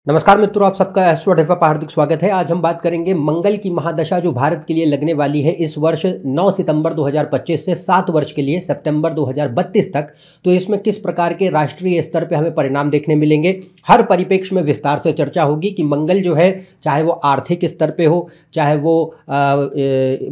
नमस्कार मित्रों, आप सबका एस्ट्रो डेफा पर हार्दिक स्वागत है। आज हम बात करेंगे मंगल की महादशा जो भारत के लिए लगने वाली है इस वर्ष 9 सितंबर 2025 से 7 वर्ष के लिए सितंबर 2032 तक। तो इसमें किस प्रकार के राष्ट्रीय स्तर पे हमें परिणाम देखने मिलेंगे, हर परिप्रेक्ष्य में विस्तार से चर्चा होगी कि मंगल जो है, चाहे वो आर्थिक स्तर पे हो, चाहे वो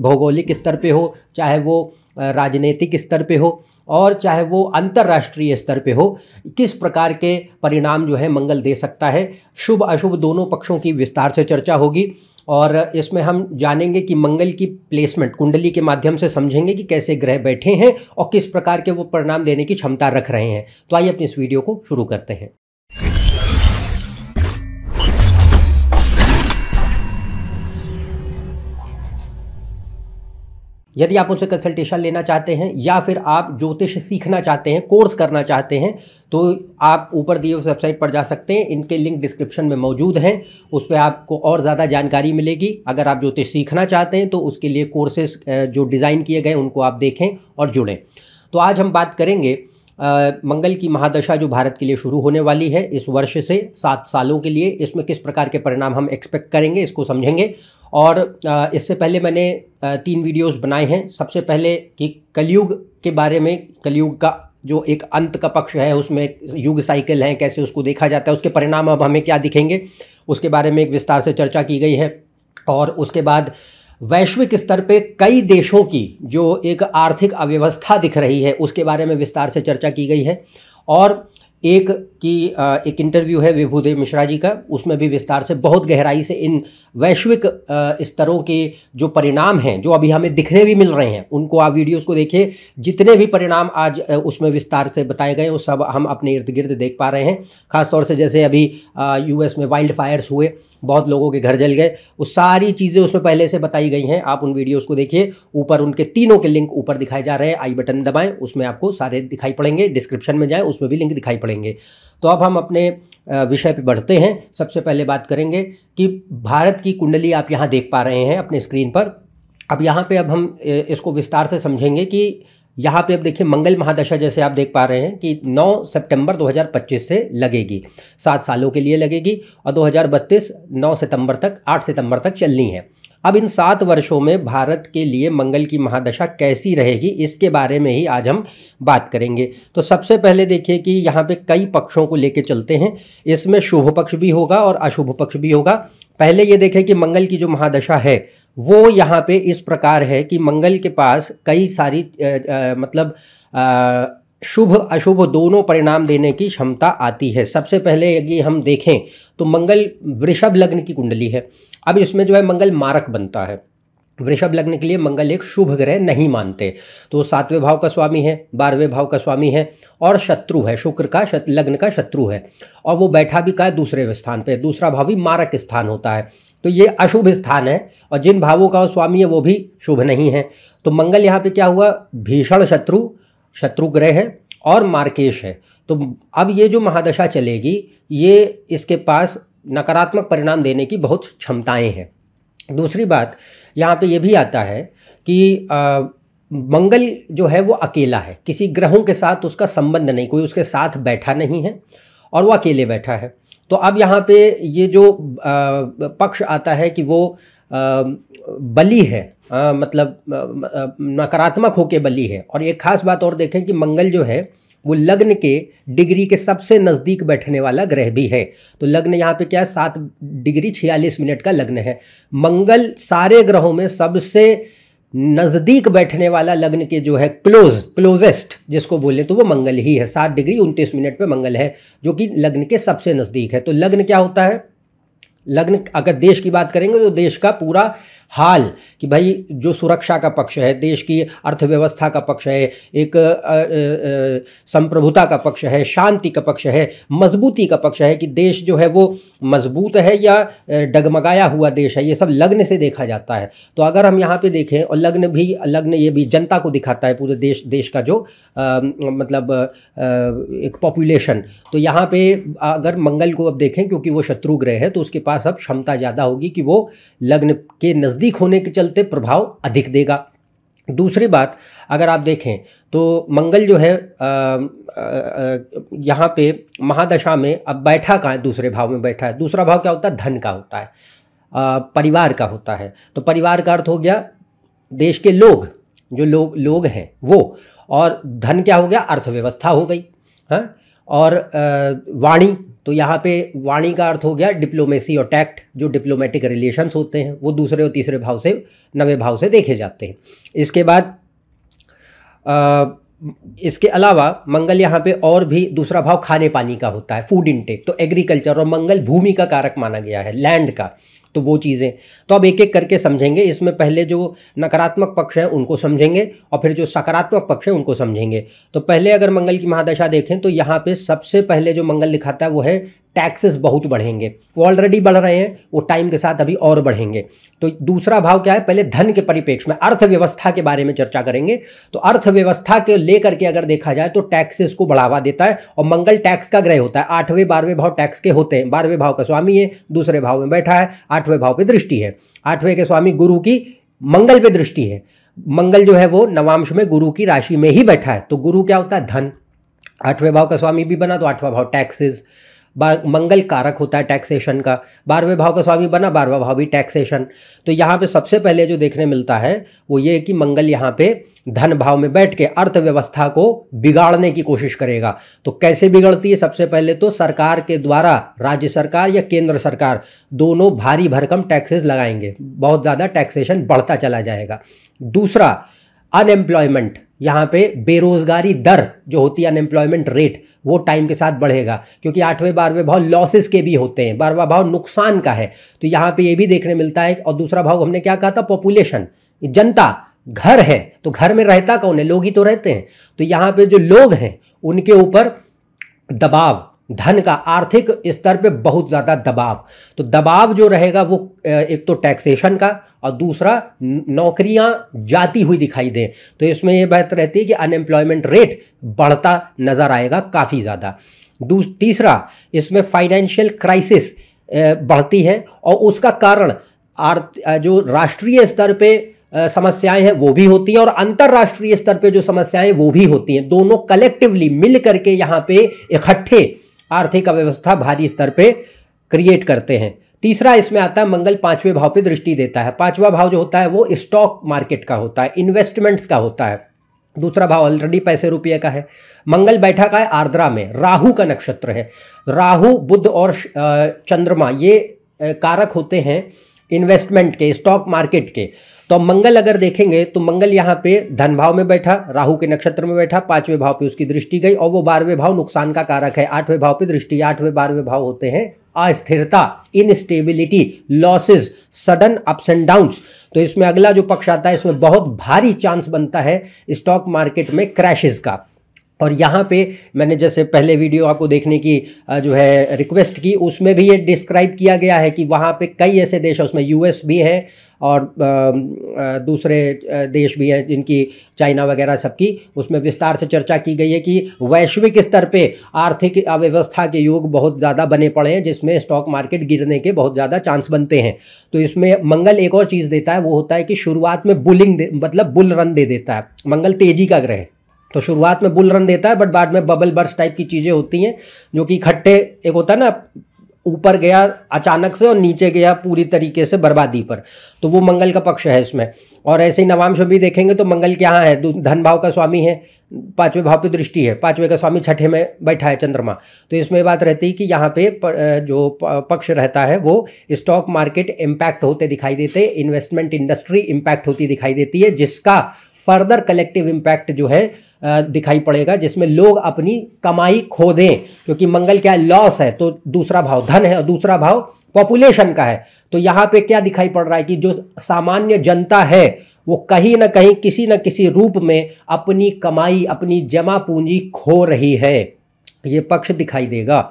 भौगोलिक स्तर पे हो, चाहे वो राजनीतिक स्तर पे हो और चाहे वो अंतर्राष्ट्रीय स्तर पे हो, किस प्रकार के परिणाम जो है मंगल दे सकता है। शुभ अशुभ दोनों पक्षों की विस्तार से चर्चा होगी और इसमें हम जानेंगे कि मंगल की प्लेसमेंट कुंडली के माध्यम से समझेंगे कि कैसे ग्रह बैठे हैं और किस प्रकार के वो परिणाम देने की क्षमता रख रहे हैं। तो आइए अपनी इस वीडियो को शुरू करते हैं। यदि आप मुझसे कंसल्टेशन लेना चाहते हैं या फिर आप ज्योतिष सीखना चाहते हैं, कोर्स करना चाहते हैं, तो आप ऊपर दिए हुए वेबसाइट पर जा सकते हैं। इनके लिंक डिस्क्रिप्शन में मौजूद हैं, उस पर आपको और ज़्यादा जानकारी मिलेगी। अगर आप ज्योतिष सीखना चाहते हैं तो उसके लिए कोर्सेज जो डिज़ाइन किए गए उनको आप देखें और जुड़ें। तो आज हम बात करेंगे मंगल की महादशा जो भारत के लिए शुरू होने वाली है इस वर्ष से 7 सालों के लिए। इसमें किस प्रकार के परिणाम हम एक्सपेक्ट करेंगे, इसको समझेंगे। और इससे पहले मैंने 3 वीडियोस बनाए हैं। सबसे पहले कि कलयुग के बारे में, कलयुग का जो एक अंत का पक्ष है, उसमें युग साइकिल है, कैसे उसको देखा जाता है, उसके परिणाम अब हमें क्या दिखेंगे, उसके बारे में एक विस्तार से चर्चा की गई है। और उसके बाद वैश्विक स्तर पे कई देशों की जो एक आर्थिक अव्यवस्था दिख रही है उसके बारे में विस्तार से चर्चा की गई है। और एक इंटरव्यू है विभुदेव मिश्रा जी का, उसमें भी विस्तार से बहुत गहराई से इन वैश्विक स्तरों के जो परिणाम हैं जो अभी हमें दिखने भी मिल रहे हैं उनको आप वीडियोस को देखिए। जितने भी परिणाम आज उसमें विस्तार से बताए गए वो सब हम अपने इर्द गिर्द देख पा रहे हैं। खासतौर से जैसे अभी यूएस में वाइल्ड फायर्स हुए, बहुत लोगों के घर जल गए, वो सारी चीज़ें उसमें पहले से बताई गई हैं। आप उन वीडियोज़ को देखिए। ऊपर उनके तीनों के लिंक ऊपर दिखाए जा रहे हैं, आई बटन दबाएं, उसमें आपको सारे दिखाई पड़ेंगे। डिस्क्रिप्शन में जाएं, उसमें भी लिंक दिखाई पड़ेंगे। तो अब हम अपने विषय पे बढ़ते हैं। सबसे पहले बात करेंगे कि भारत की कुंडली आप यहाँ देख पा रहे हैं अपने स्क्रीन पर। अब यहाँ पे अब हम इसको विस्तार से समझेंगे कि यहाँ पे अब देखिए मंगल महादशा जैसे आप देख पा रहे हैं कि 9 सितंबर 2025 से लगेगी, 7 सालों के लिए लगेगी और 2032 9 सितंबर तक 8 सितंबर तक चलनी है। अब इन 7 वर्षों में भारत के लिए मंगल की महादशा कैसी रहेगी इसके बारे में ही आज हम बात करेंगे। तो सबसे पहले देखिए कि यहाँ पे कई पक्षों को लेके चलते हैं। इसमें शुभ पक्ष भी होगा और अशुभ पक्ष भी होगा। पहले ये देखें कि मंगल की जो महादशा है वो यहाँ पे इस प्रकार है कि मंगल के पास कई सारी मतलब शुभ अशुभ दोनों परिणाम देने की क्षमता आती है। सबसे पहले यदि हम देखें तो मंगल वृषभ लग्न की कुंडली है। अब इसमें जो है मंगल मारक बनता है। वृषभ लग्न के लिए मंगल एक शुभ ग्रह नहीं मानते, तो 7वें भाव का स्वामी है, 12वें भाव का स्वामी है और शत्रु है, शुक्र का लग्न का शत्रु है। और वो बैठा भी का है दूसरे स्थान पे, दूसरा भाव भी मारक स्थान होता है। तो ये अशुभ स्थान है और जिन भावों का स्वामी है वो भी शुभ नहीं है। तो मंगल यहाँ पे क्या हुआ, भीषण शत्रु ग्रह है और मार्केश है। तो अब ये जो महादशा चलेगी ये इसके पास नकारात्मक परिणाम देने की बहुत क्षमताएं हैं। दूसरी बात यहाँ पे ये भी आता है कि मंगल जो है वो अकेला है, किसी ग्रहों के साथ उसका संबंध नहीं, कोई उसके साथ बैठा नहीं है और वो अकेले बैठा है। तो अब यहाँ पे ये जो पक्ष आता है कि वो बली है, मतलब नकारात्मक होके बली है। और एक खास बात और देखें कि मंगल जो है वो लग्न के डिग्री के सबसे नज़दीक बैठने वाला ग्रह भी है। तो लग्न यहाँ पे क्या है, 7 डिग्री 46 मिनट का लग्न है। मंगल सारे ग्रहों में सबसे नज़दीक बैठने वाला लग्न के जो है क्लोजेस्ट जिसको बोले तो वो मंगल ही है। 7 डिग्री 29 मिनट पे मंगल है जो कि लग्न के सबसे नज़दीक है। तो लग्न क्या होता है, लग्न अगर देश की बात करेंगे तो देश का पूरा हाल कि भाई जो सुरक्षा का पक्ष है, देश की अर्थव्यवस्था का पक्ष है, एक संप्रभुता का पक्ष है, शांति का पक्ष है, मजबूती का पक्ष है कि देश जो है वो मजबूत है या डगमगाया हुआ देश है, ये सब लग्न से देखा जाता है। तो अगर हम यहाँ पे देखें और लग्न ये भी जनता को दिखाता है, पूरे देश का जो मतलब एक पॉपुलेशन। तो यहाँ पे अगर मंगल को अब देखें क्योंकि वो शत्रु ग्रह है तो उसके पास अब क्षमता ज़्यादा होगी कि वो लग्न के नज़दीक होने के चलते प्रभाव अधिक देगा। दूसरी बात अगर आप देखें तो मंगल जो है यहाँ पे महादशा में अब बैठा कहाँ है, दूसरे भाव में बैठा है। दूसरा भाव क्या होता है, धन का होता है, परिवार का होता है। तो परिवार का अर्थ हो गया देश के लोग, जो लोग हैं वो, और धन क्या हो गया, अर्थव्यवस्था हो गई। हाँ, और वाणी, तो यहाँ पे वाणी का अर्थ हो गया डिप्लोमेसी और टैक्ट, जो डिप्लोमेटिक रिलेशंस होते हैं वो दूसरे और तीसरे भाव से, नवे भाव से देखे जाते हैं। इसके बाद इसके अलावा मंगल यहाँ पे और भी दूसरा भाव खाने पानी का होता है, फूड इनटेक। तो एग्रीकल्चर, और मंगल भूमि का कारक माना गया है, लैंड का। तो वो चीज़ें तो अब एक एक करके समझेंगे। इसमें पहले जो नकारात्मक पक्ष है उनको समझेंगे और फिर जो सकारात्मक पक्ष है उनको समझेंगे। तो पहले अगर मंगल की महादशा देखें तो यहाँ पे सबसे पहले जो मंगल दिखाता है वो है टैक्सेस बहुत बढ़ेंगे। वो ऑलरेडी बढ़ रहे हैं, वो टाइम के साथ अभी और बढ़ेंगे। तो दूसरा भाव क्या है, पहले धन के परिप्रेक्ष्य में अर्थव्यवस्था के बारे में चर्चा करेंगे। तो अर्थव्यवस्था के लेकर के अगर देखा जाए तो टैक्सेस को बढ़ावा देता है, और मंगल टैक्स का ग्रह होता है। 8वें 12वें भाव टैक्स के होते हैं। 12वें भाव का स्वामी है, दूसरे भाव में बैठा है, 8वें भाव पे दृष्टि है। 8वें के स्वामी गुरु की मंगल पे दृष्टि है। मंगल जो है वो नवांश में गुरु की राशि में ही बैठा है। तो गुरु क्या होता है, धन। 8वें भाव का स्वामी भी बना तो 8वां भाव टैक्सेस, मंगल कारक होता है टैक्सेशन का। 12वें भाव का स्वामी बना, 12वां भाव भी टैक्सेशन। तो यहाँ पे सबसे पहले जो देखने मिलता है वो ये कि मंगल यहाँ पे धन भाव में बैठ के अर्थव्यवस्था को बिगाड़ने की कोशिश करेगा। तो कैसे बिगड़ती है, सबसे पहले तो सरकार के द्वारा, राज्य सरकार या केंद्र सरकार दोनों भारी भरकम टैक्सेस लगाएंगे, बहुत ज़्यादा टैक्सेशन बढ़ता चला जाएगा। दूसरा, अनएम्प्लॉयमेंट, यहाँ पे बेरोजगारी दर जो होती है, अनएम्प्लॉयमेंट रेट, वो टाइम के साथ बढ़ेगा, क्योंकि 8वें 12वें भाव लॉसेस के भी होते हैं, 12वां भाव नुकसान का है। तो यहाँ पे ये भी देखने मिलता है। और दूसरा भाव हमने क्या कहा था, पॉपुलेशन, जनता, घर है। तो घर में रहता कौन है, लोग ही तो रहते हैं। तो यहाँ पे जो लोग हैं उनके ऊपर दबाव, धन का आर्थिक स्तर पे बहुत ज़्यादा दबाव। तो दबाव जो रहेगा वो एक तो टैक्सेशन का, और दूसरा नौकरियां जाती हुई दिखाई दें। तो इसमें ये बात रहती है कि अनएम्प्लॉयमेंट रेट बढ़ता नज़र आएगा काफ़ी ज़्यादा। तीसरा, इसमें फाइनेंशियल क्राइसिस बढ़ती है, और उसका कारण जो राष्ट्रीय स्तर पे समस्याएं हैं वो भी होती हैं, और अंतर्राष्ट्रीय स्तर पे जो समस्याएं हैं वो भी होती हैं। दोनों कलेक्टिवली मिल करके यहाँ पे इकट्ठे आर्थिक अव्यवस्था भारी स्तर पे क्रिएट करते हैं। तीसरा इसमें आता है मंगल 5वें भाव पे दृष्टि देता है। 5वां भाव जो होता है वो स्टॉक मार्केट का होता है, इन्वेस्टमेंट्स का होता है। दूसरा भाव ऑलरेडी पैसे रुपये का है। मंगल बैठा का है आर्द्रा में, राहु का नक्षत्र है। राहु, बुध और चंद्रमा ये कारक होते हैं इन्वेस्टमेंट के, स्टॉक मार्केट के। तो मंगल अगर देखेंगे तो मंगल यहाँ पे धन भाव में बैठा, राहु के नक्षत्र में बैठा, 5वें भाव पे उसकी दृष्टि गई, और वो 12वें भाव नुकसान का कारक है। 8वें भाव पे दृष्टि, 8वें 12वें भाव होते हैं अस्थिरता, instability, losses, sudden ups and downs. तो इसमें अगला जो पक्ष आता है, इसमें बहुत भारी चांस बनता है स्टॉक मार्केट में क्रैशेस का। और यहाँ पे मैंने जैसे पहले वीडियो आपको देखने की जो है रिक्वेस्ट की, उसमें भी ये डिस्क्राइब किया गया है कि वहाँ पे कई ऐसे देश हैं, उसमें यूएस भी है और दूसरे देश भी हैं जिनकी, चाइना वगैरह सबकी, उसमें विस्तार से चर्चा की गई है कि वैश्विक स्तर पे आर्थिक अव्यवस्था के योग बहुत ज़्यादा बने पड़े हैं, जिसमें स्टॉक मार्केट गिरने के बहुत ज़्यादा चांस बनते हैं। तो इसमें मंगल एक और चीज़ देता है, वो होता है कि शुरुआत में मतलब बुल रन दे देता है। मंगल तेजी का ग्रह, तो शुरुआत में बुल रन देता है, बट बाद में बबल बर्स्ट टाइप की चीज़ें होती हैं, जो कि इकट्ठे, एक होता है ना, ऊपर गया अचानक से और नीचे गया पूरी तरीके से बर्बादी पर। तो वो मंगल का पक्ष है इसमें। और ऐसे ही नवांश में भी देखेंगे तो मंगल क्या है, धन भाव का स्वामी है, 5वें भाव पे दृष्टि है, 5वें का स्वामी 6ठे में बैठा है चंद्रमा। तो इसमें बात रहती है कि यहाँ पे जो पक्ष रहता है वो स्टॉक मार्केट इम्पैक्ट होते दिखाई देते, इन्वेस्टमेंट इंडस्ट्री इम्पैक्ट होती दिखाई देती है, जिसका फर्दर कलेक्टिव इम्पैक्ट जो है दिखाई पड़ेगा, जिसमें लोग अपनी कमाई खो दें, क्योंकि मंगल क्या है, लॉस है। तो दूसरा भाव धन है और दूसरा भाव पॉपुलेशन का है। तो यहाँ पे क्या दिखाई पड़ रहा है कि जो सामान्य जनता है वो कहीं ना कहीं किसी न किसी रूप में अपनी कमाई, अपनी जमा पूंजी खो रही है, ये पक्ष दिखाई देगा।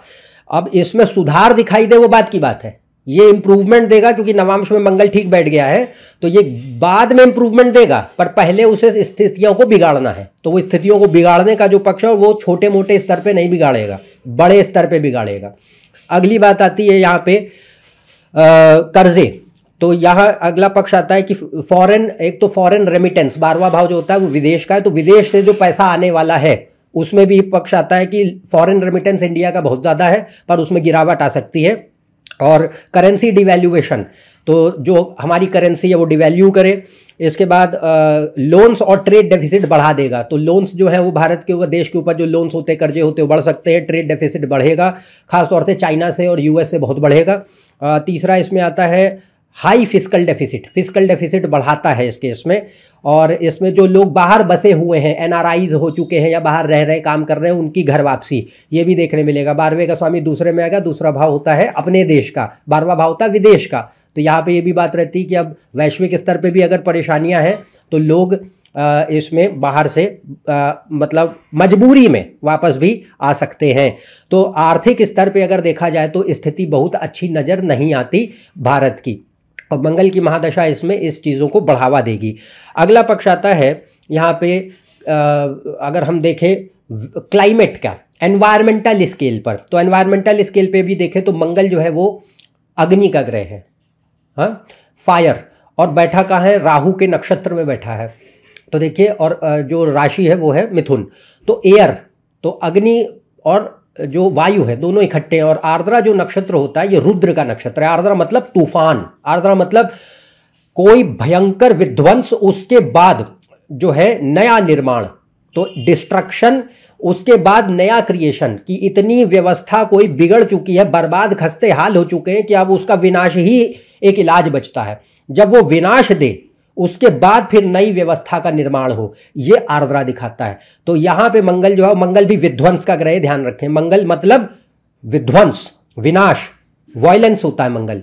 अब इसमें सुधार दिखाई दे वो बात की बात है, ये इंप्रूवमेंट देगा, क्योंकि नवांश में मंगल ठीक बैठ गया है, तो ये बाद में इंप्रूवमेंट देगा, पर पहले उसे स्थितियों को बिगाड़ना है। तो वो स्थितियों को बिगाड़ने का जो पक्ष है वो छोटे मोटे स्तर पे नहीं बिगाड़ेगा, बड़े स्तर पे बिगाड़ेगा। अगली बात आती है यहाँ पे कर्जे। तो यहाँ अगला पक्ष आता है कि फॉरेन, एक तो फॉरेन रेमिटेंस 12वां भाव जो होता है वो विदेश का है, तो विदेश से जो पैसा आने वाला है उसमें भी पक्ष आता है कि फॉरेन रेमिटेंस इंडिया का बहुत ज़्यादा है पर उसमें गिरावट आ सकती है। और करेंसी डिवैल्यूएशन, तो जो हमारी करेंसी है वो डिवैल्यू करे। इसके बाद लोन्स और ट्रेड डेफिसिट बढ़ा देगा, तो लोन्स जो है वो भारत के ऊपर, देश के ऊपर जो लोन्स होते हैं, कर्जे होते हैं, वो बढ़ सकते हैं। ट्रेड डेफिसिट बढ़ेगा, खासतौर से चाइना से और यूएस से बहुत बढ़ेगा। तीसरा इसमें आता है high fiscal deficit, fiscal deficit बढ़ाता है इस केस में। और इसमें जो लोग बाहर बसे हुए हैं, एनआरआईज हो चुके हैं या बाहर रह रहे काम कर रहे हैं, उनकी घर वापसी ये भी देखने मिलेगा। 12वें का स्वामी दूसरे में आएगा, दूसरा भाव होता है अपने देश का, 12वां भाव होता है विदेश का। तो यहाँ पे ये भी बात रहती है कि अब वैश्विक स्तर पे भी अगर परेशानियां हैं तो लोग इसमें बाहर से मतलब मजबूरी में वापस भी आ सकते हैं। तो आर्थिक स्तर पे अगर देखा जाए तो स्थिति बहुत अच्छी नज़र नहीं आती भारत की, और मंगल की महादशा इसमें इस चीज़ों को बढ़ावा देगी। अगला पक्ष आता है यहाँ पे अगर हम देखें क्लाइमेट का, एनवायरमेंटल स्केल पर, तो एनवायरमेंटल स्केल पे भी देखें तो मंगल जो है वो अग्नि का ग्रह है, हाँ, फायर, और बैठा कहाँ है, राहु के नक्षत्र में बैठा है। तो देखिए, और जो राशि है वो है मिथुन, तो एयर, तो अग्नि और जो वायु है दोनों इकट्ठे हैं। और आर्द्रा जो नक्षत्र होता है ये रुद्र का नक्षत्र है। आर्द्रा मतलब तूफान, आर्द्रा मतलब कोई भयंकर विध्वंस, उसके बाद जो है नया निर्माण, तो डिस्ट्रक्शन, उसके बाद नया क्रिएशन की इतनी व्यवस्था कोई बिगड़ चुकी है, बर्बाद खस्ते हाल हो चुके हैं कि अब उसका विनाश ही एक इलाज बचता है। जब वो विनाश दे उसके बाद फिर नई व्यवस्था का निर्माण हो, ये आर्द्रा दिखाता है। तो यहाँ पे मंगल जो है, मंगल भी विध्वंस का ग्रह, ध्यान रखें, मंगल मतलब विध्वंस, विनाश, वायलेंस होता है मंगल,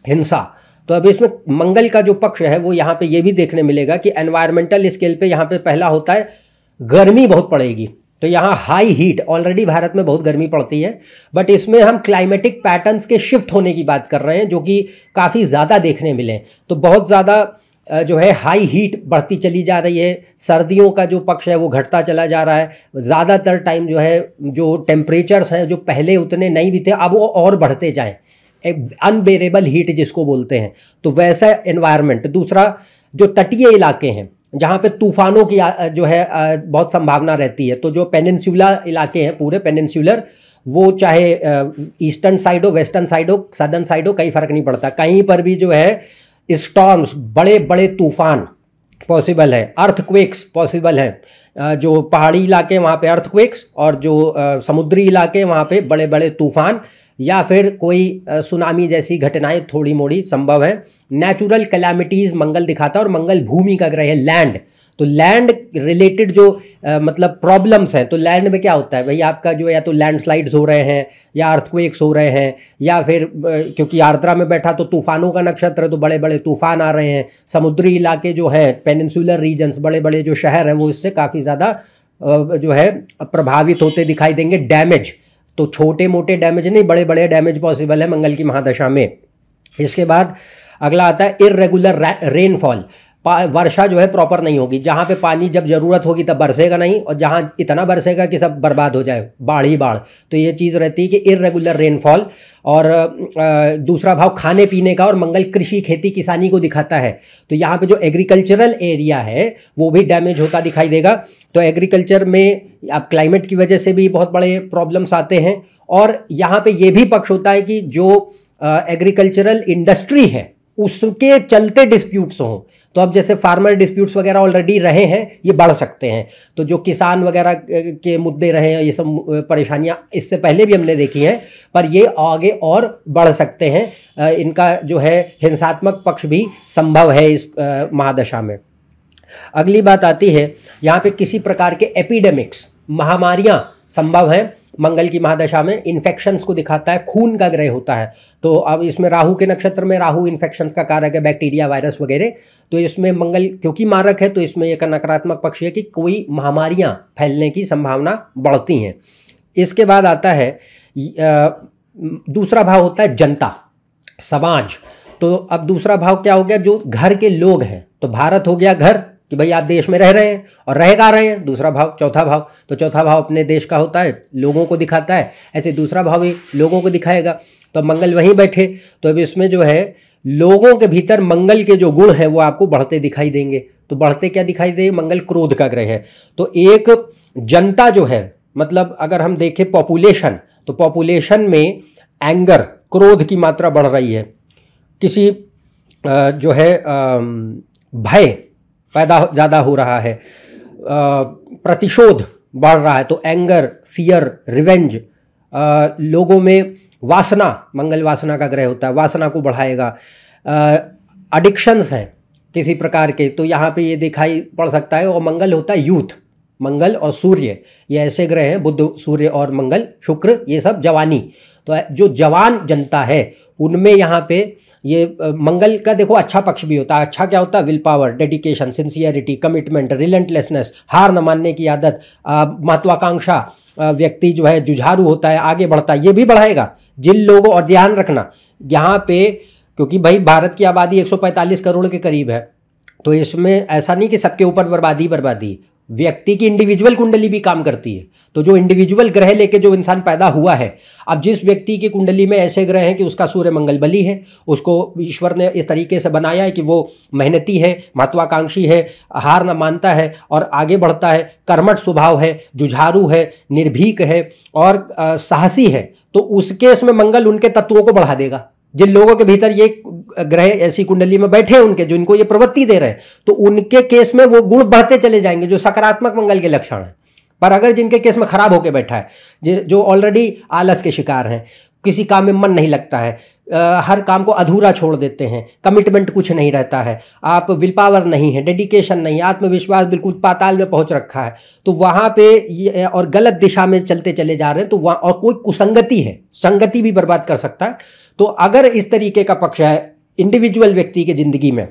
हिंसा। तो अब इसमें मंगल का जो पक्ष है वो यहाँ पे ये भी देखने मिलेगा कि एनवायरमेंटल स्केल पे यहाँ पे पहला होता है गर्मी बहुत पड़ेगी। तो यहाँ हाई हीट, ऑलरेडी भारत में बहुत गर्मी पड़ती है, बट इसमें हम क्लाइमेटिक पैटर्न्स के शिफ्ट होने की बात कर रहे हैं जो कि काफ़ी ज़्यादा देखने मिले। तो बहुत ज़्यादा जो है हाई हीट बढ़ती चली जा रही है, सर्दियों का जो पक्ष है वो घटता चला जा रहा है। ज़्यादातर टाइम जो है जो टेम्परेचर्स हैं जो पहले उतने नहीं भी थे अब वो और बढ़ते जाएं, एक अनबेरेबल हीट जिसको बोलते हैं, तो वैसा एनवायरनमेंट। दूसरा जो तटीय इलाके हैं जहाँ पे तूफानों की जो है बहुत संभावना रहती है, तो जो पेनिनसुला इलाके हैं पूरे पेनिनसुलर, वो चाहे ईस्टर्न साइड हो, वेस्टर्न साइड हो, सदर्न साइड हो, कहीं फ़र्क नहीं पड़ता, कहीं पर भी जो है स्टॉर्म्स, बड़े बड़े तूफान पॉसिबल है, अर्थक्वेक्स पॉसिबल है। जो पहाड़ी इलाके वहाँ पे अर्थक्वेक्स, और जो समुद्री इलाके वहाँ पे बड़े बड़े तूफान या फिर कोई सुनामी जैसी घटनाएं थोड़ी मोड़ी संभव है। नेचुरल कैलामिटीज़ मंगल दिखाता है, और मंगल भूमि का ग्रह है, लैंड। तो लैंड रिलेटेड जो मतलब प्रॉब्लम्स हैं, तो लैंड में क्या होता है भाई, आपका जो या तो लैंडस्लाइड्स हो रहे हैं या अर्थक्वेक्स हो रहे हैं, या फिर क्योंकि आर्द्रा में बैठा तो तूफानों का नक्षत्र है तो बड़े बड़े तूफान आ रहे हैं। समुद्री इलाके जो हैं, पेनिनसुलर रीजन्स, बड़े बड़े जो शहर हैं वो इससे काफ़ी ज़्यादा जो है प्रभावित होते दिखाई देंगे। डैमेज, तो छोटे मोटे डैमेज नहीं, बड़े बड़े डैमेज पॉसिबल है मंगल की महादशा में। इसके बाद अगला आता है इर्रेगुलर रेनफॉल, वर्षा जो है प्रॉपर नहीं होगी, जहाँ पे पानी जब ज़रूरत होगी तब बरसेगा नहीं, और जहाँ इतना बरसेगा कि सब बर्बाद हो जाए, बाढ़ ही बाढ़। तो ये चीज़ रहती है कि इर्रेगुलर रेनफॉल। और दूसरा भाव खाने पीने का, और मंगल कृषि खेती किसानी को दिखाता है, तो यहाँ पे जो एग्रीकल्चरल एरिया है वो भी डैमेज होता दिखाई देगा। तो एग्रीकल्चर में अब क्लाइमेट की वजह से भी बहुत बड़े प्रॉब्लम्स आते हैं। और यहाँ पे ये भी पक्ष होता है कि जो एग्रीकल्चरल इंडस्ट्री है उसके चलते डिस्प्यूट्स हों, तो अब जैसे फार्मर डिस्प्यूट्स वगैरह ऑलरेडी रहे हैं, ये बढ़ सकते हैं। तो जो किसान वगैरह के मुद्दे रहे हैं, ये सब परेशानियां इससे पहले भी हमने देखी हैं, पर ये आगे और बढ़ सकते हैं। इनका जो है हिंसात्मक पक्ष भी संभव है इस महादशा में। अगली बात आती है यहाँ पे किसी प्रकार के एपिडेमिक्स, महामारियाँ संभव हैं मंगल की महादशा में। इन्फेक्शंस को दिखाता है, खून का ग्रह होता है। तो अब इसमें राहु के नक्षत्र में, राहु इन्फेक्शंस का कारक है, बैक्टीरिया वायरस वगैरह। तो इसमें मंगल क्योंकि मारक है तो इसमें एक नकारात्मक पक्ष है कि कोई महामारियां फैलने की संभावना बढ़ती हैं। इसके बाद आता है दूसरा भाव होता है जनता, समाज। तो अब दूसरा भाव क्या हो गया, जो घर के लोग हैं। तो भारत हो गया घर, कि भाई आप देश में रह रहे हैं और रह का रहे हैं। दूसरा भाव, चौथा भाव, तो चौथा भाव अपने देश का होता है, लोगों को दिखाता है। ऐसे दूसरा भाव भी लोगों को दिखाएगा। तो मंगल वहीं बैठे, तो अब इसमें जो है लोगों के भीतर मंगल के जो गुण हैं वो आपको बढ़ते दिखाई देंगे। तो बढ़ते क्या दिखाई देंगे? मंगल क्रोध का ग्रह है। तो एक जनता जो है, मतलब अगर हम देखें पॉपुलेशन, तो पॉपुलेशन में एंगर, क्रोध की मात्रा बढ़ रही है, किसी जो है भय पैदा ज़्यादा हो रहा है, प्रतिशोध बढ़ रहा है, तो एंगर, फियर, रिवेंज, लोगों में वासना, मंगल वासना का ग्रह होता है, वासना को बढ़ाएगा। एडिक्शंस हैं किसी प्रकार के, तो यहाँ पे ये दिखाई पड़ सकता है। और मंगल होता है यूथ, मंगल और सूर्य ये ऐसे ग्रह हैं, बुध, सूर्य और मंगल, शुक्र, ये सब जवानी। तो जो जवान जनता है उनमें यहाँ पे ये मंगल का देखो अच्छा पक्ष भी होता है। अच्छा क्या होता है? Will power, dedication, sincerity, commitment, relentlessness, हार न मानने की आदत, महत्वाकांक्षा, व्यक्ति जो है जुझारू होता है, आगे बढ़ता है, ये भी बढ़ाएगा जिन लोगों। और ध्यान रखना यहाँ पे, क्योंकि भाई भारत की आबादी 145 करोड़ के करीब है, तो इसमें ऐसा नहीं कि सबके ऊपर बर्बादी बर्बादी, व्यक्ति की इंडिविजुअल कुंडली भी काम करती है। तो जो इंडिविजुअल ग्रह लेके जो इंसान पैदा हुआ है, अब जिस व्यक्ति की कुंडली में ऐसे ग्रह हैं कि उसका सूर्य मंगल बली है, उसको ईश्वर ने इस तरीके से बनाया है कि वो मेहनती है, महत्वाकांक्षी है, हार न मानता है और आगे बढ़ता है, कर्मठ स्वभाव है, जुझारू है, निर्भीक है और साहसी है, तो उस केस में मंगल उनके तत्वों को बढ़ा देगा। जिन लोगों के भीतर ये ग्रह ऐसी कुंडली में बैठे हैं उनके, जो इनको ये प्रवृत्ति दे रहे हैं, तो उनके केस में वो गुण बढ़ते चले जाएंगे जो सकारात्मक मंगल के लक्षण हैं। पर अगर जिनके केस में खराब होकर बैठा है, जो ऑलरेडी आलस के शिकार हैं, किसी काम में मन नहीं लगता है, हर काम को अधूरा छोड़ देते हैं, कमिटमेंट कुछ नहीं रहता है, आप विल पावर नहीं है, डेडिकेशन नहीं, आत्मविश्वास बिल्कुल पाताल में पहुंच रखा है, तो वहाँ पे ये और गलत दिशा में चलते चले जा रहे हैं, तो वहाँ और कोई कुसंगति है, संगति भी बर्बाद कर सकता है। तो अगर इस तरीके का पक्ष है इंडिविजुअल व्यक्ति के जिंदगी में,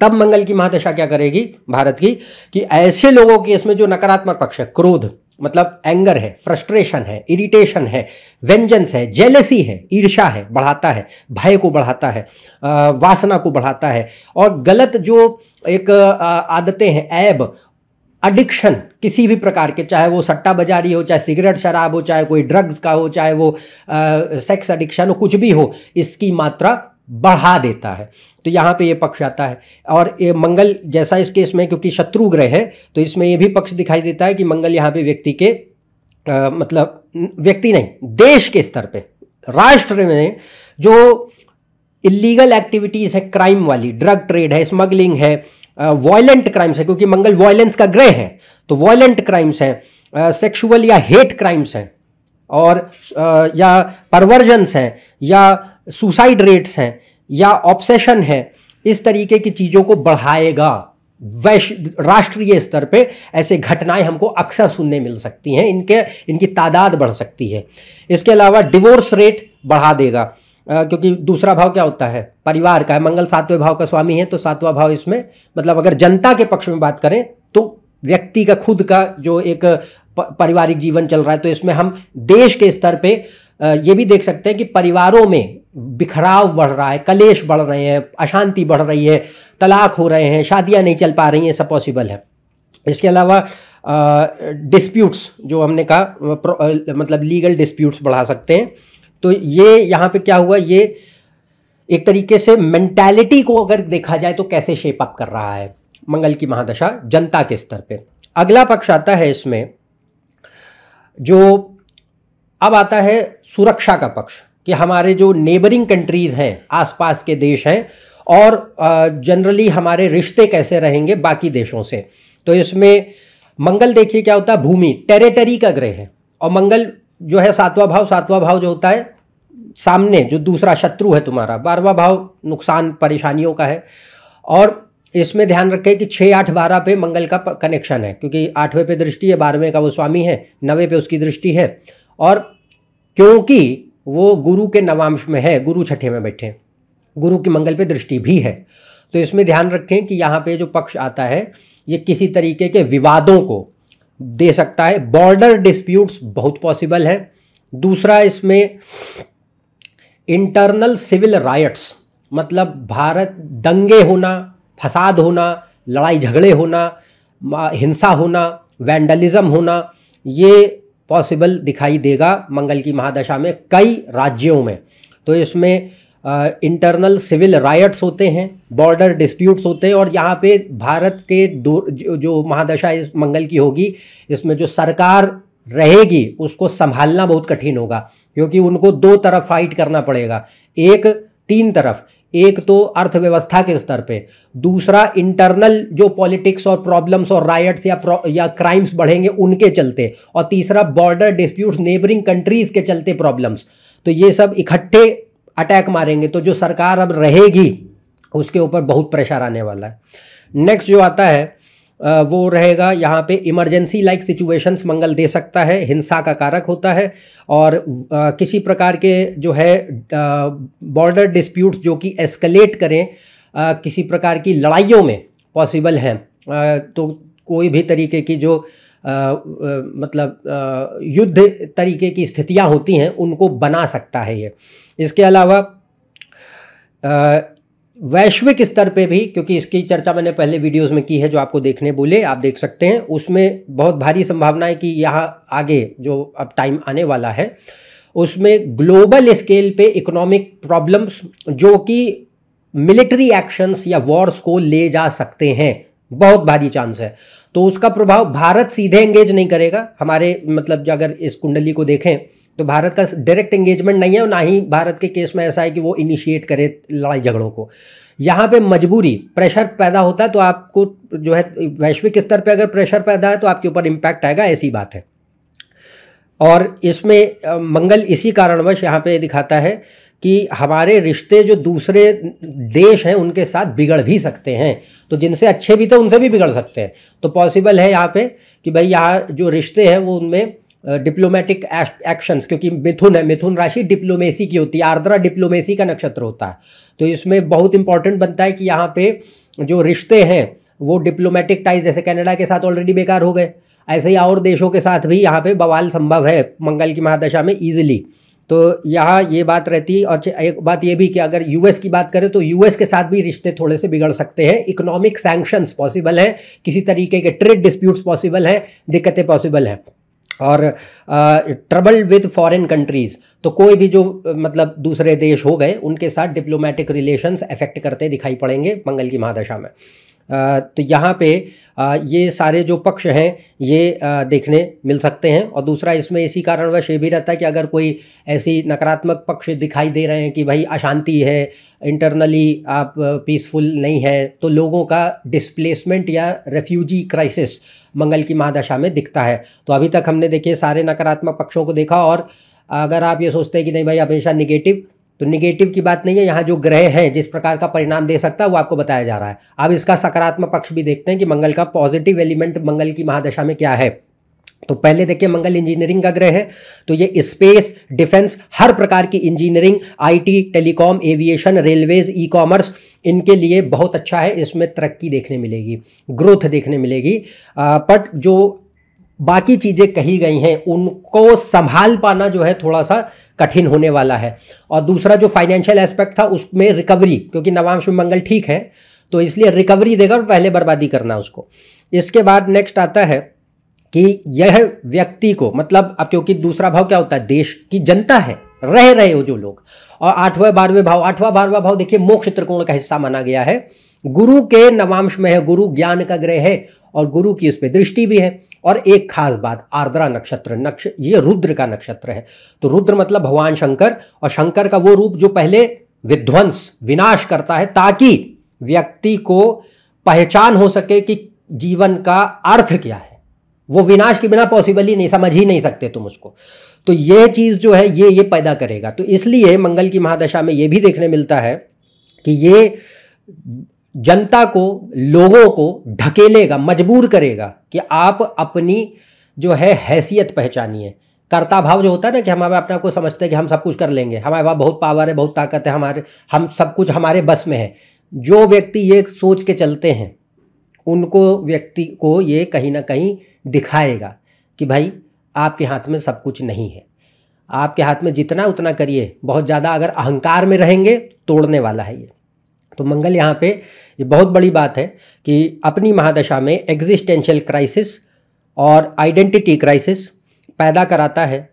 तब मंगल की महादशा क्या करेगी भारत की, कि ऐसे लोगों के इसमें जो नकारात्मक पक्ष है, क्रोध मतलब एंगर है, फ्रस्ट्रेशन है, इरिटेशन है, वेंजेंस है, जेलसी है, ईर्ष्या है, बढ़ाता है, भय को बढ़ाता है, वासना को बढ़ाता है, और गलत जो एक आदतें हैं, ऐब, एडिक्शन किसी भी प्रकार के, चाहे वो सट्टा बाजारी हो, चाहे सिगरेट शराब हो, चाहे कोई ड्रग्स का हो, चाहे वो सेक्स एडिक्शन हो, कुछ भी हो, इसकी मात्रा बढ़ा देता है। तो यहाँ पे ये पक्ष आता है। और ये मंगल जैसा इस केस में, क्योंकि शत्रु ग्रह है, तो इसमें ये भी पक्ष दिखाई देता है कि मंगल यहाँ पे व्यक्ति के मतलब व्यक्ति नहीं, देश के स्तर पे, राष्ट्र में जो इलीगल एक्टिविटीज़ है, क्राइम वाली, ड्रग ट्रेड है, स्मगलिंग है, वॉयलेंट क्राइम्स है, क्योंकि मंगल वॉयलेंस का ग्रह है, तो वॉयलेंट क्राइम्स हैं, सेक्सुअल या हेट क्राइम्स हैं, और या परवर्जन्स हैं, या सुसाइड रेट्स हैं, या ऑब्सेशन है, इस तरीके की चीज़ों को बढ़ाएगा। राष्ट्रीय स्तर पे ऐसे घटनाएं हमको अक्सर सुनने मिल सकती हैं, इनकी तादाद बढ़ सकती है। इसके अलावा डिवोर्स रेट बढ़ा देगा, क्योंकि दूसरा भाव क्या होता है? परिवार का है। मंगल 7वें भाव का स्वामी है, तो 7वां भाव इसमें मतलब अगर जनता के पक्ष में बात करें तो व्यक्ति का खुद का जो एक पारिवारिक जीवन चल रहा है, तो इसमें हम देश के स्तर पे ये भी देख सकते हैं कि परिवारों में बिखराव बढ़ रहा है, कलेश बढ़ रहे हैं, अशांति बढ़ रही है, तलाक हो रहे हैं, शादियां नहीं चल पा रही हैं, सब पॉसिबल है। इसके अलावा डिस्प्यूट्स जो हमने कहा, मतलब लीगल डिस्प्यूट्स बढ़ा सकते हैं। तो ये यहाँ पे क्या हुआ, ये एक तरीके से मेंटालिटी को अगर देखा जाए तो कैसे शेप अप कर रहा है मंगल की महादशा जनता के स्तर पे। अगला पक्ष आता है इसमें, जो अब आता है सुरक्षा का पक्ष, कि हमारे जो नेबरिंग कंट्रीज़ हैं, आसपास के देश हैं, और जनरली हमारे रिश्ते कैसे रहेंगे बाकी देशों से। तो इसमें मंगल देखिए क्या होता है, भूमि, टेरिटरी का ग्रह है, और मंगल जो है 7वां भाव जो होता है सामने, जो दूसरा शत्रु है तुम्हारा, 12वां भाव नुकसान परेशानियों का है। और इसमें ध्यान रखें कि 6, 8, 12 पे मंगल का कनेक्शन है, क्योंकि 8वें पे दृष्टि है, 12वें का वो स्वामी है, 9वें पे उसकी दृष्टि है, और क्योंकि वो गुरु के नवांश में है, गुरु 6ठे में बैठे, गुरु की मंगल पे दृष्टि भी है। तो इसमें ध्यान रखें कि यहाँ पे जो पक्ष आता है ये किसी तरीके के विवादों को दे सकता है, बॉर्डर डिस्प्यूट्स बहुत पॉसिबल है। दूसरा इसमें इंटरनल सिविल राइट्स, मतलब भारत दंगे होना, फसाद होना, लड़ाई झगड़े होना, हिंसा होना, वैंडलिज्म होना, ये पॉसिबल दिखाई देगा मंगल की महादशा में कई राज्यों में। तो इसमें इंटरनल सिविल रायट्स होते हैं, बॉर्डर डिस्प्यूट्स होते हैं। और यहाँ पे भारत के जो महादशा इस मंगल की होगी, इसमें जो सरकार रहेगी उसको संभालना बहुत कठिन होगा, क्योंकि उनको दो तरफ फाइट करना पड़ेगा। एक, तीन तरफ, एक तो अर्थव्यवस्था के स्तर पे, दूसरा इंटरनल जो पॉलिटिक्स और प्रॉब्लम्स और रायट्स या क्राइम्स बढ़ेंगे उनके चलते, और तीसरा बॉर्डर डिस्प्यूट्स नेबरिंग कंट्रीज के चलते प्रॉब्लम्स। तो ये सब इकट्ठे अटैक मारेंगे, तो जो सरकार अब रहेगी उसके ऊपर बहुत प्रेशर आने वाला है। नेक्स्ट जो आता है वो रहेगा यहाँ पे इमरजेंसी लाइक सिचुएशंस मंगल दे सकता है, हिंसा का कारक होता है, और किसी प्रकार के जो है बॉर्डर डिस्प्यूट्स जो कि एस्केलेट करें, किसी प्रकार की लड़ाइयों में पॉसिबल हैं। तो कोई भी तरीके की जो मतलब युद्ध तरीके की स्थितियाँ होती हैं उनको बना सकता है ये। इसके अलावा वैश्विक स्तर पे भी, क्योंकि इसकी चर्चा मैंने पहले वीडियोस में की है, जो आपको देखने बोले आप देख सकते हैं, उसमें बहुत भारी संभावना है कि यहाँ आगे जो अब टाइम आने वाला है उसमें ग्लोबल स्केल पे इकोनॉमिक प्रॉब्लम्स जो कि मिलिट्री एक्शंस या वॉर्स को ले जा सकते हैं, बहुत भारी चांस है। तो उसका प्रभाव भारत सीधे एंगेज नहीं करेगा। हमारे मतलब अगर इस कुंडली को देखें तो भारत का डायरेक्ट एंगेजमेंट नहीं है, और ना ही भारत के केस में ऐसा है कि वो इनिशिएट करे लड़ाई झगड़ों को। यहाँ पे मजबूरी, प्रेशर पैदा होता है, तो आपको जो है वैश्विक स्तर पे अगर प्रेशर पैदा है तो आपके ऊपर इम्पैक्ट आएगा, ऐसी बात है। और इसमें मंगल इसी कारणवश यहाँ पे दिखाता है कि हमारे रिश्ते जो दूसरे देश हैं उनके साथ बिगड़ भी सकते हैं, तो जिनसे अच्छे भी थे उनसे भी बिगड़ सकते हैं। तो पॉसिबल है यहाँ पे कि भाई यहाँ जो रिश्ते हैं वो उनमें डिप्लोमेटिक एक्शंस, क्योंकि मिथुन है, मिथुन राशि डिप्लोमेसी की होती है, आर्द्रा डिप्लोमेसी का नक्षत्र होता है, तो इसमें बहुत इंपॉर्टेंट बनता है कि यहाँ पे जो रिश्ते हैं वो डिप्लोमेटिक टाइज, जैसे कनाडा के साथ ऑलरेडी बेकार हो गए, ऐसे ही और देशों के साथ भी यहाँ पे बवाल संभव है मंगल की महादशा में ईजिली। तो यहाँ ये बात रहती है। और एक बात ये भी कि अगर यूएस की बात करें तो यूएस के साथ भी रिश्ते थोड़े से बिगड़ सकते हैं, इकोनॉमिक सैंक्शंस पॉसिबल हैं, किसी तरीके के ट्रेड डिस्प्यूट्स पॉसिबल हैं, दिक्कतें पॉसिबल हैं। और ट्रबल विद फॉरेन कंट्रीज़, तो कोई भी जो मतलब दूसरे देश हो गए उनके साथ डिप्लोमेटिक रिलेशंस अफेक्ट करते दिखाई पड़ेंगे मंगल की महादशा में। तो यहाँ पे ये सारे जो पक्ष हैं ये देखने मिल सकते हैं। और दूसरा इसमें इसी कारणवश ये भी रहता है कि अगर कोई ऐसी नकारात्मक पक्ष दिखाई दे रहे हैं कि भाई अशांति है, इंटरनली आप पीसफुल नहीं है, तो लोगों का डिस्प्लेसमेंट या रेफ्यूजी क्राइसिस मंगल की महादशा में दिखता है। तो अभी तक हमने देखिए सारे नकारात्मक पक्षों को देखा, और अगर आप ये सोचते हैं कि नहीं भाई हमेशा निगेटिव, तो निगेटिव की बात नहीं है। यहाँ जो ग्रह हैं जिस प्रकार का परिणाम दे सकता है वो आपको बताया जा रहा है। अब इसका सकारात्मक पक्ष भी देखते हैं कि मंगल का पॉजिटिव एलिमेंट मंगल की महादशा में क्या है। तो पहले देखिए मंगल इंजीनियरिंग का ग्रह है, तो ये स्पेस, डिफेंस, हर प्रकार की engineering, IT, telecom, aviation, railways, e commerce, इनके लिए बहुत अच्छा है। इसमें तरक्की देखने मिलेगी, ग्रोथ देखने मिलेगी। बट जो बाकी चीज़ें कही गई हैं उनको संभाल पाना जो है थोड़ा सा कठिन होने वाला है। और दूसरा जो फाइनेंशियल एस्पेक्ट था उसमें रिकवरी, क्योंकि नवांश में मंगल ठीक है तो इसलिए रिकवरी देगा, और पहले बर्बादी करना उसको। इसके बाद नेक्स्ट आता है कि यह व्यक्ति को मतलब, अब क्योंकि दूसरा भाव क्या होता है, देश की जनता है, रह रहे हो जो लोग। और 8वां 12वां भाव, 8वां 12वां भाव देखिए मोक्ष त्रिकोण का हिस्सा माना गया है, गुरु के नवांश में है, गुरु ज्ञान का ग्रह है और गुरु की उस पर दृष्टि भी है। और एक खास बात, आर्द्रा नक्षत्र, ये रुद्र का नक्षत्र है। तो रुद्र मतलब भगवान शंकर, और शंकर का वो रूप जो पहले विध्वंस, विनाश करता है, ताकि व्यक्ति को पहचान हो सके कि जीवन का अर्थ क्या है। वो विनाश के बिना पॉसिबल ही नहीं, समझ ही नहीं सकते तुम उसको। तो ये चीज़ जो है ये पैदा करेगा। तो इसलिए मंगल की महादशा में ये भी देखने मिलता है कि ये जनता को, लोगों को ढकेलेगा, मजबूर करेगा कि आप अपनी जो है हैसियत पहचानिए। कर्ता भाव जो होता है ना, कि हम अपने को समझते हैं कि हम सब कुछ कर लेंगे, हमारे पास बहुत पावर है, बहुत ताकत है, हम सब कुछ हमारे बस में है। जो व्यक्ति ये सोच के चलते हैं उनको, व्यक्ति को ये कहीं ना कहीं दिखाएगा कि भाई आपके हाथ में सब कुछ नहीं है, आपके हाथ में जितना उतना करिए, बहुत ज़्यादा अगर अहंकार में रहेंगे तोड़ने वाला है ये। तो मंगल यहाँ पे ये बहुत बड़ी बात है कि अपनी महादशा में एग्जिस्टेंशियल क्राइसिस और आइडेंटिटी क्राइसिस पैदा कराता है।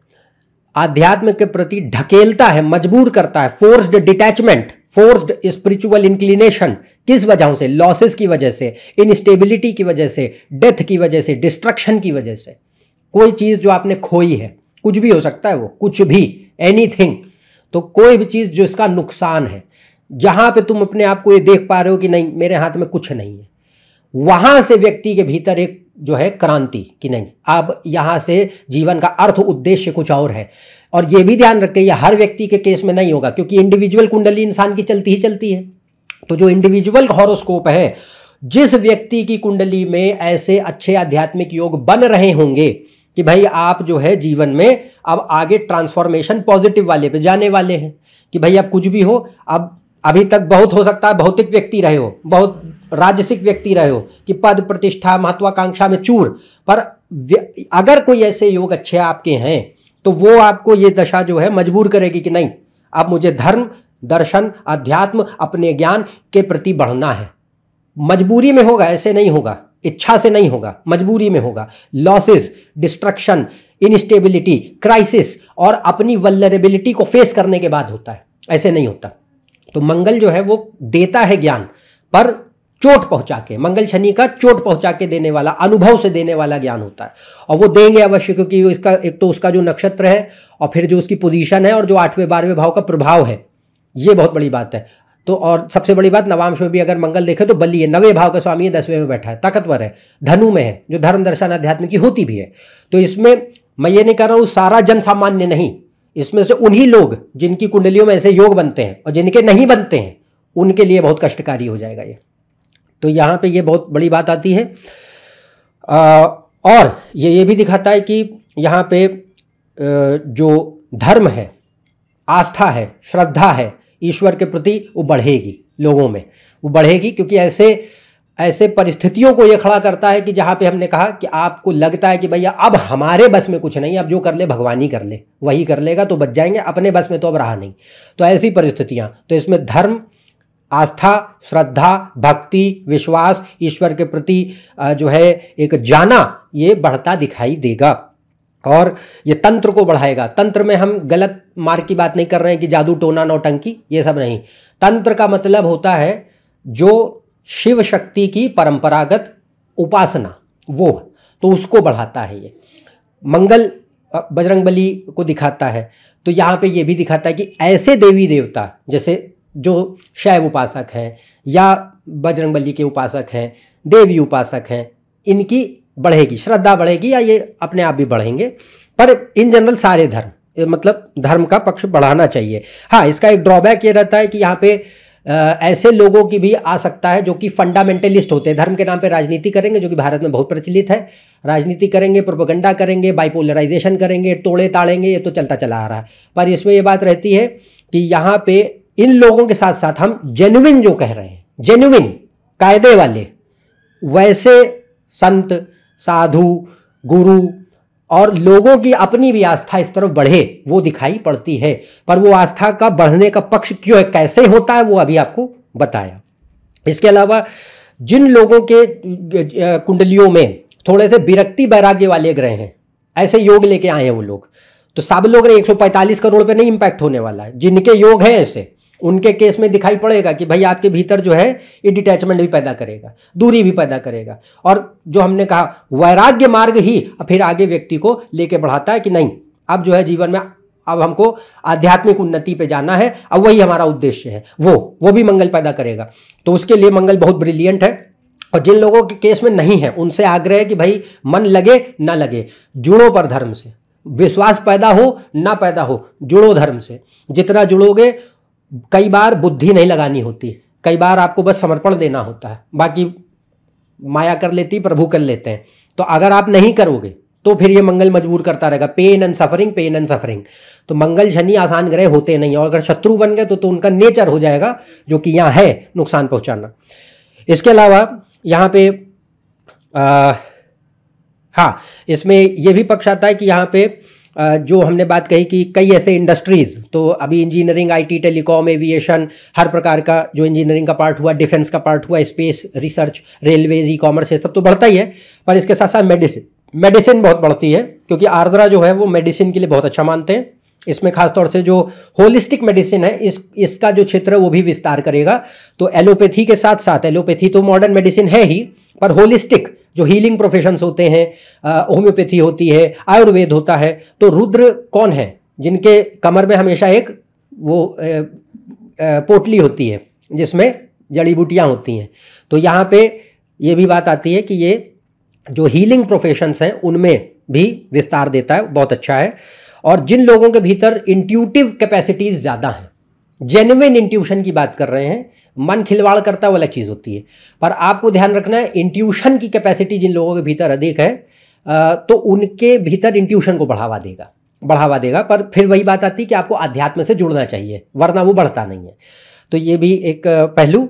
आध्यात्म के प्रति ढकेलता है, मजबूर करता है। Forced detachment, forced spiritual inclination, किस वजह से? लॉसेस की वजह से, इनस्टेबिलिटी की वजह से, डेथ की वजह से, डिस्ट्रक्शन की वजह से। कोई चीज़ जो आपने खोई है, कुछ भी हो सकता है वो, कुछ भी, एनीथिंग, तो कोई भी चीज़ जो इसका नुकसान है, जहां पे तुम अपने आप को ये देख पा रहे हो कि नहीं मेरे हाथ में कुछ नहीं है, वहां से व्यक्ति के भीतर एक जो है क्रांति कि नहीं, अब यहां से जीवन का अर्थ उद्देश्य कुछ और है। और ये भी ध्यान रखें, यह हर व्यक्ति के केस में नहीं होगा, क्योंकि इंडिविजुअल कुंडली इंसान की चलती ही चलती है। तो जो इंडिविजुअल हॉरोस्कोप है, जिस व्यक्ति की कुंडली में ऐसे अच्छे आध्यात्मिक योग बन रहे होंगे कि भाई आप जो है जीवन में अब आगे ट्रांसफॉर्मेशन पॉजिटिव वाले पे जाने वाले हैं, कि भाई अब कुछ भी हो, अब अभी तक बहुत हो सकता है भौतिक व्यक्ति रहे हो, बहुत राजसिक व्यक्ति रहे हो कि पद प्रतिष्ठा महत्वाकांक्षा में चूर, पर अगर कोई ऐसे योग अच्छे आपके हैं तो वो आपको ये दशा जो है मजबूर करेगी कि नहीं अब मुझे धर्म, दर्शन, अध्यात्म, अपने ज्ञान के प्रति बढ़ना है। मजबूरी में होगा, ऐसे नहीं होगा, इच्छा से नहीं होगा, मजबूरी में होगा। लॉसेस, डिस्ट्रक्शन, इनस्टेबिलिटी, क्राइसिस और अपनी वल्नरेबिलिटी को फेस करने के बाद होता है, ऐसे नहीं होता। तो मंगल जो है वो देता है ज्ञान, पर चोट पहुंचा के, मंगल शनि का चोट पहुंचा के देने वाला, अनुभव से देने वाला ज्ञान होता है। और वो देंगे अवश्य, क्योंकि इसका एक तो उसका जो नक्षत्र है और फिर जो उसकी पोजीशन है और जो 8वें 12वें भाव का प्रभाव है, ये बहुत बड़ी बात है। तो और सबसे बड़ी बात, नवांश में भी अगर मंगल देखे तो बली है, 9वें भाव का स्वामी है, 10वें में बैठा है, ताकतवर है, धनु में है, जो धर्म दर्शन अध्यात्म की होती भी है। तो इसमें मैं ये नहीं कर रहा हूँ सारा जन सामान्य नहीं, इसमें से उन्हीं लोग जिनकी कुंडलियों में ऐसे योग बनते हैं और जिनके नहीं बनते हैं उनके लिए बहुत कष्टकारी हो जाएगा ये। तो यहाँ पे ये बहुत बड़ी बात आती है। और ये भी दिखाता है कि यहाँ पे जो धर्म है, आस्था है, श्रद्धा है ईश्वर के प्रति, वो बढ़ेगी लोगों में, वो बढ़ेगी, क्योंकि ऐसे परिस्थितियों को ये खड़ा करता है कि जहाँ पे हमने कहा कि आपको लगता है कि भैया अब हमारे बस में कुछ नहीं, अब जो कर ले भगवान ही कर ले, वही कर लेगा तो बच जाएंगे, अपने बस में तो अब रहा नहीं। तो ऐसी परिस्थितियाँ, तो इसमें धर्म, आस्था, श्रद्धा, भक्ति, विश्वास, ईश्वर के प्रति जो है एक जाना, ये बढ़ता दिखाई देगा। और ये तंत्र को बढ़ाएगा। तंत्र में हम गलत मार्ग की बात नहीं कर रहे हैं कि जादू टोना नौटंकी, ये सब नहीं। तंत्र का मतलब होता है जो शिव शक्ति की परंपरागत उपासना, वो तो उसको बढ़ाता है। ये मंगल बजरंगबली को दिखाता है। तो यहाँ पे ये भी दिखाता है कि ऐसे देवी देवता जैसे जो शैव उपासक हैं या बजरंगबली के उपासक हैं, देवी उपासक हैं, इनकी बढ़ेगी, श्रद्धा बढ़ेगी, या ये अपने आप भी बढ़ेंगे। पर इन जनरल सारे धर्म, मतलब धर्म का पक्ष बढ़ाना चाहिए। हाँ, इसका एक ड्रॉबैक ये रहता है कि यहाँ पे ऐसे लोगों की भी आ सकता है जो कि फंडामेंटलिस्ट होते हैं, धर्म के नाम पे राजनीति करेंगे, जो कि भारत में बहुत प्रचलित है। राजनीति करेंगे, प्रोपेगेंडा करेंगे, बाइपोलराइजेशन करेंगे, तोड़े ताड़ेंगे, ये तो चलता चला आ रहा है। पर इसमें ये बात रहती है कि यहाँ पे इन लोगों के साथ साथ हम जेन्युइन जो कह रहे हैं, जेन्युइन कायदे वाले, वैसे संत, साधु, गुरु और लोगों की अपनी भी आस्था इस तरफ बढ़े, वो दिखाई पड़ती है। पर वो आस्था का बढ़ने का पक्ष क्यों है, कैसे होता है, वो अभी आपको बताया। इसके अलावा जिन लोगों के कुंडलियों में थोड़े से विरक्ति वैराग्य वाले ग्रह हैं, ऐसे योग लेके आए हैं वो लोग, तो सब लोग 145 करोड़ पे नहीं इंपैक्ट होने वाला है। जिनके योग हैं ऐसे, उनके केस में दिखाई पड़ेगा कि भाई आपके भीतर जो है ये डिटैचमेंट भी पैदा करेगा, दूरी भी पैदा करेगा। और जो हमने कहा वैराग्य मार्ग ही फिर आगे व्यक्ति को लेके बढ़ाता है कि नहीं अब जो है जीवन में अब हमको आध्यात्मिक उन्नति पे जाना है, अब वही हमारा उद्देश्य है, वो भी मंगल पैदा करेगा। तो उसके लिए मंगल बहुत ब्रिलियंट है। और जिन लोगों के केस में नहीं है उनसे आग्रह है कि भाई मन लगे ना लगे, जुड़ो पर धर्म से, विश्वास पैदा हो ना पैदा हो, जुड़ो धर्म से। जितना जुड़ोगे, कई बार बुद्धि नहीं लगानी होती, कई बार आपको बस समर्पण देना होता है, बाकी माया कर लेती, प्रभु कर लेते हैं। तो अगर आप नहीं करोगे तो फिर ये मंगल मजबूर करता रहेगा, pain and suffering, pain and suffering. तो मंगल शनि आसान ग्रह होते नहीं, और अगर शत्रु बन गए तो उनका नेचर हो जाएगा, जो कि यहाँ है नुकसान पहुँचाना। इसके अलावा यहाँ पे हाँ, इसमें यह भी पक्ष आता है कि यहाँ पे जो हमने बात कही कि कई ऐसे इंडस्ट्रीज़, तो अभी इंजीनियरिंग, आईटी, टेलीकॉम, एविएशन, हर प्रकार का जो इंजीनियरिंग का पार्ट हुआ, डिफेंस का पार्ट हुआ, space research, railways, e commerce, ये सब तो बढ़ता ही है। पर इसके साथ साथ मेडिसिन बहुत बढ़ती है, क्योंकि आर्द्रा जो है वो मेडिसिन के लिए बहुत अच्छा मानते हैं। इसमें खासतौर से जो होलिस्टिक मेडिसिन है इसका जो क्षेत्र है वो भी विस्तार करेगा। तो एलोपैथी के साथ साथ, एलोपैथी तो मॉडर्न मेडिसिन है ही, पर होलिस्टिक जो हीलिंग प्रोफेशंस होते हैं, होम्योपैथी होती है, आयुर्वेद होता है। तो रुद्र कौन है? जिनके कमर में हमेशा एक वो पोटली होती है जिसमें जड़ी बूटियाँ होती हैं। तो यहाँ पे ये भी बात आती है कि ये जो हीलिंग प्रोफेशंस हैं उनमें भी विस्तार देता है, बहुत अच्छा है। और जिन लोगों के भीतर इंट्यूटिव कैपेसिटीज़ ज़्यादा हैं, जेन्युइन इंट्यूशन की बात कर रहे हैं, मन खिलवाड़ करता है वो अलग चीज़ होती है, पर आपको ध्यान रखना है इंट्यूशन की कैपेसिटी जिन लोगों के भीतर अधिक है तो उनके भीतर इंट्यूशन को बढ़ावा देगा। पर फिर वही बात आती है कि आपको अध्यात्म से जुड़ना चाहिए, वरना वो बढ़ता नहीं है। तो ये भी एक पहलू।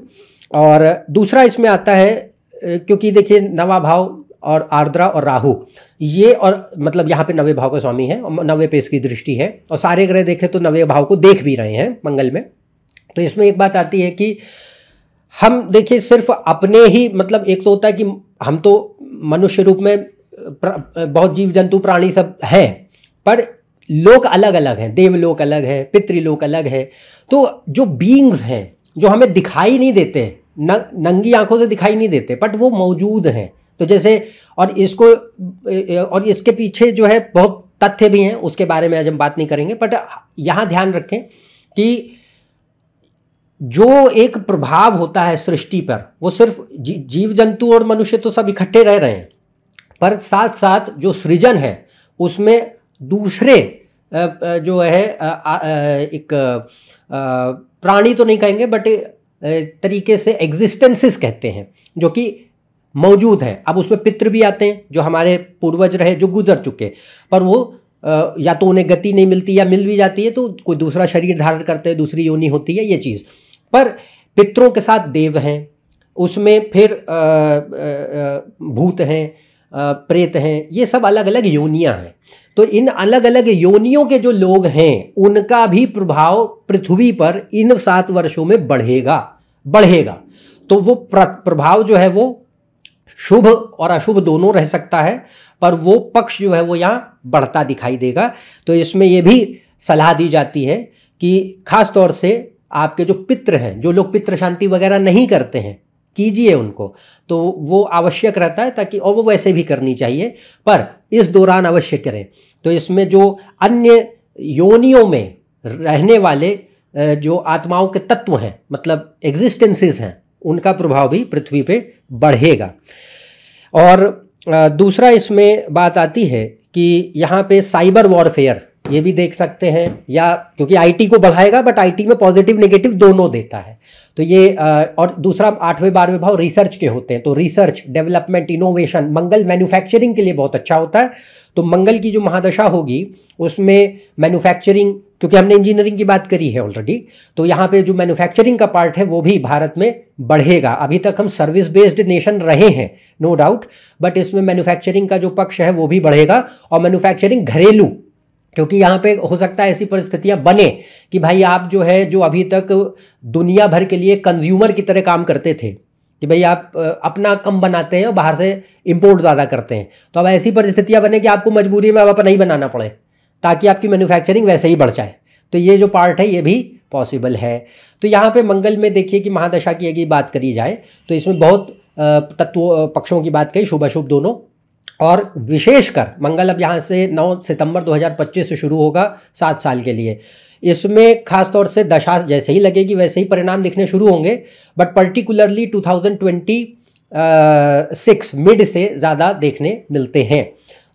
और दूसरा इसमें आता है, क्योंकि देखिए नवा भाव और आर्द्रा और राहु ये, और मतलब यहाँ पे नवे भाव का स्वामी है और नवे पे इसकी दृष्टि है, और सारे ग्रह देखें तो नवे भाव को देख भी रहे हैं मंगल में। तो इसमें एक बात आती है कि हम देखिए सिर्फ अपने ही, मतलब एक तो होता है कि हम तो मनुष्य रूप में बहुत जीव जंतु प्राणी सब हैं, पर लोक अलग अलग हैं, देवलोक अलग है, पितृलोक अलग है। तो जो बीइंग्स हैं जो हमें दिखाई नहीं देते, नंगी आंखों से दिखाई नहीं देते, बट वो मौजूद हैं। तो जैसे, और इसके पीछे जो है बहुत तथ्य भी हैं, उसके बारे में आज हम बात नहीं करेंगे। बट यहाँ ध्यान रखें कि जो एक प्रभाव होता है सृष्टि पर, वो सिर्फ जीव जंतु और मनुष्य तो सब इकट्ठे रह रहे हैं, पर साथ साथ जो सृजन है उसमें दूसरे जो है एक प्राणी तो नहीं कहेंगे, बट तरीके से एग्जिस्टेंसेस कहते हैं, जो कि मौजूद हैं। अब उसमें पितृ भी आते हैं जो हमारे पूर्वज रहे, जो गुजर चुके, पर वो या तो उन्हें गति नहीं मिलती, या मिल भी जाती है तो कोई दूसरा शरीर धारण करते हैं, दूसरी योनि होती है, ये चीज़। पर पितरों के साथ देव हैं, उसमें फिर भूत हैं, प्रेत हैं, ये सब अलग अलग योनियां हैं। तो इन अलग अलग योनियों के जो लोग हैं उनका भी प्रभाव पृथ्वी पर इन 7 वर्षों में बढ़ेगा। तो वो प्रभाव जो है वो शुभ और अशुभ दोनों रह सकता है, पर वो पक्ष जो है वो यहाँ बढ़ता दिखाई देगा। तो इसमें ये भी सलाह दी जाती है कि खास तौर से आपके जो पितृ हैं, जो लोग पितृ शांति वगैरह नहीं करते हैं, कीजिए उनको, तो वो आवश्यक रहता है, ताकि, और वो वैसे भी करनी चाहिए, पर इस दौरान अवश्य करें। तो इसमें जो अन्य योनियों में रहने वाले जो आत्माओं के तत्व हैं, मतलब एग्जिस्टेंसेस हैं, उनका प्रभाव भी पृथ्वी पे बढ़ेगा। और दूसरा इसमें बात आती है कि यहाँ पे साइबर वॉरफेयर ये भी देख सकते हैं, या क्योंकि आईटी को बढ़ाएगा, बट आईटी में पॉजिटिव नेगेटिव दोनों देता है। तो ये और दूसरा 8वें 12वें भाव रिसर्च के होते हैं, तो रिसर्च, डेवलपमेंट, इनोवेशन, मंगल मैन्युफैक्चरिंग के लिए बहुत अच्छा होता है। तो मंगल की जो महादशा होगी उसमें मैन्युफैक्चरिंग, क्योंकि हमने इंजीनियरिंग की बात करी है ऑलरेडी, तो यहाँ पे जो मैन्युफैक्चरिंग का पार्ट है वो भी भारत में बढ़ेगा। अभी तक हम सर्विस बेस्ड नेशन रहे हैं, नो डाउट, बट इसमें मैन्युफैक्चरिंग का जो पक्ष है वो भी बढ़ेगा। और मैन्युफैक्चरिंग घरेलू, क्योंकि यहाँ पे हो सकता है ऐसी परिस्थितियाँ बने कि भाई आप जो है, जो अभी तक दुनिया भर के लिए कंज्यूमर की तरह काम करते थे, कि भाई आप अपना कम बनाते हैं और बाहर से इंपोर्ट ज़्यादा करते हैं, तो अब ऐसी परिस्थितियाँ बने कि आपको मजबूरी में अब अपना ही बनाना पड़े, ताकि आपकी मैन्युफैक्चरिंग वैसे ही बढ़ जाए। तो ये जो पार्ट है ये भी पॉसिबल है। तो यहाँ पे मंगल में देखिए कि महादशा की अगर बात करी जाए तो इसमें बहुत तत्व पक्षों की बात कही, शुभ अशुभ दोनों। और विशेषकर मंगल अब यहाँ से 9 सितंबर 2025 से शुरू होगा 7 साल के लिए। इसमें खास तौर से दशा जैसे ही लगेगी वैसे ही परिणाम दिखने शुरू होंगे, बट पर्टिकुलरली 2026 मिड से ज़्यादा देखने मिलते हैं।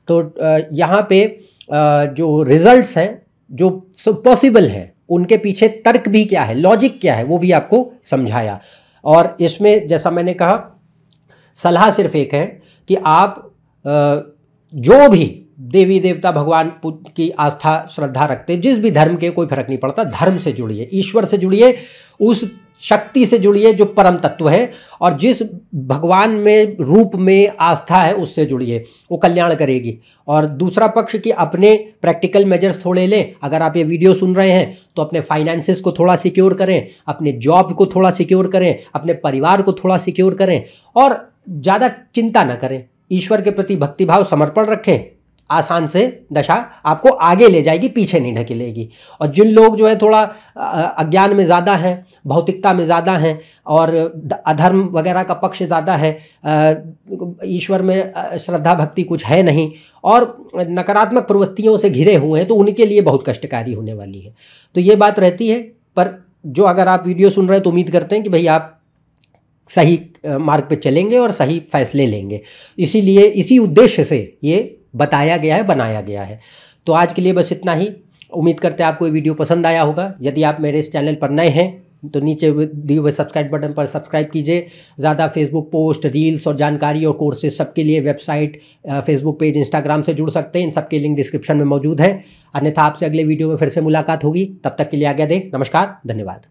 तो यहाँ पे जो रिजल्ट्स हैं, जो पॉसिबल हैं, उनके पीछे तर्क भी क्या है, लॉजिक क्या है, वो भी आपको समझाया। और इसमें जैसा मैंने कहा, सलाह सिर्फ एक है कि आप जो भी देवी देवता भगवान की आस्था श्रद्धा रखते, जिस भी धर्म के, कोई फर्क नहीं पड़ता, धर्म से जुड़िए, ईश्वर से जुड़िए, उस शक्ति से जुड़िए जो परम तत्व है, और जिस भगवान में रूप में आस्था है उससे जुड़िए, वो कल्याण करेगी। और दूसरा पक्ष कि अपने प्रैक्टिकल मेजर्स थोड़े लें। अगर आप ये वीडियो सुन रहे हैं तो अपने फाइनेंसेस को थोड़ा सिक्योर करें, अपने जॉब को थोड़ा सिक्योर करें, अपने परिवार को थोड़ा सिक्योर करें, और ज़्यादा चिंता ना करें, ईश्वर के प्रति भक्तिभाव समर्पण रखें, आसान से दशा आपको आगे ले जाएगी, पीछे नहीं ढकेलेगी। और जिन लोग जो है थोड़ा अज्ञान में ज़्यादा हैं, भौतिकता में ज़्यादा हैं और अधर्म वगैरह का पक्ष ज़्यादा है, ईश्वर में श्रद्धा भक्ति कुछ है नहीं और नकारात्मक प्रवृत्तियों से घिरे हुए हैं, तो उनके लिए बहुत कष्टकारी होने वाली है। तो ये बात रहती है। पर जो अगर आप वीडियो सुन रहे हैं तो उम्मीद करते हैं कि भाई आप सही मार्ग पे चलेंगे और सही फैसले लेंगे, इसीलिए इसी उद्देश्य से ये बताया गया है, बनाया गया है। तो आज के लिए बस इतना ही। उम्मीद करते हैं आपको ये वीडियो पसंद आया होगा। यदि आप मेरे इस चैनल पर नए हैं तो नीचे दिए हुए सब्सक्राइब बटन पर सब्सक्राइब कीजिए। ज़्यादा फेसबुक पोस्ट, रील्स और जानकारी और कोर्सेज सबके लिए वेबसाइट, फेसबुक पेज, इंस्टाग्राम से जुड़ सकते हैं। इन सब के लिंक डिस्क्रिप्शन में मौजूद है। अन्यथा आपसे अगले वीडियो में फिर से मुलाकात होगी। तब तक के लिए आज्ञा दें। नमस्कार, धन्यवाद।